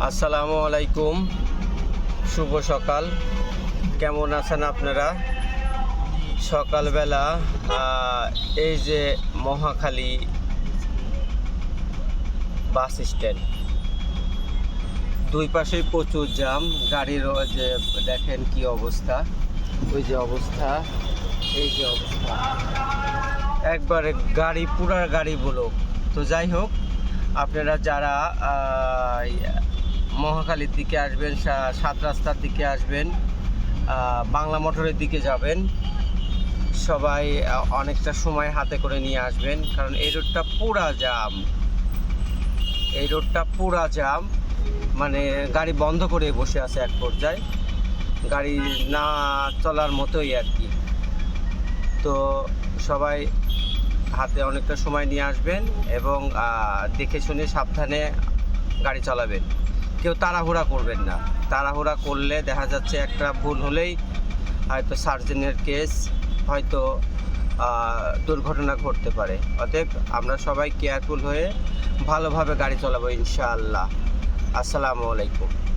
আসসালামু আলাইকুম, শুভ সকাল। কেমন আছেন আপনারা? সকালবেলা এই যে মহাখালী বাস স্ট্যান্ড, দুই পাশেই প্রচুর জ্যাম গাড়ির। যে দেখেন কি অবস্থা, ওই যে অবস্থা, এই যে অবস্থা, একবারে গাড়ি, পুরা গাড়ি বলো। তো যাই হোক, আপনারা যারা মহাখালীর দিকে আসবেন, সাত রাস্তার দিকে আসবেন, বাংলা মোটরের দিকে যাবেন, সবাই অনেকটা সময় হাতে করে নিয়ে আসবেন, কারণ এই রোডটা পুরা জাম। এই রোডটা পুরা জাম, মানে গাড়ি বন্ধ করে বসে আছে এক পর্যায়ে, গাড়ি না চলার মতোই আর কি। তো সবাই হাতে অনেকটা সময় নিয়ে আসবেন এবং দেখে শুনে সাবধানে গাড়ি চালাবেন। কেউ তাড়াহুড়া করবেন না। তাড়াহুড়া করলে দেখা যাচ্ছে একটা ভুল হলেই হয়তো সার্জেনের কেস, হয়তো দুর্ঘটনা ঘটতে পারে। অতএব আমরা সবাই কেয়ারফুল হয়ে ভালোভাবে গাড়ি চালাবো ইনশাআল্লাহ। আসসালামু আলাইকুম।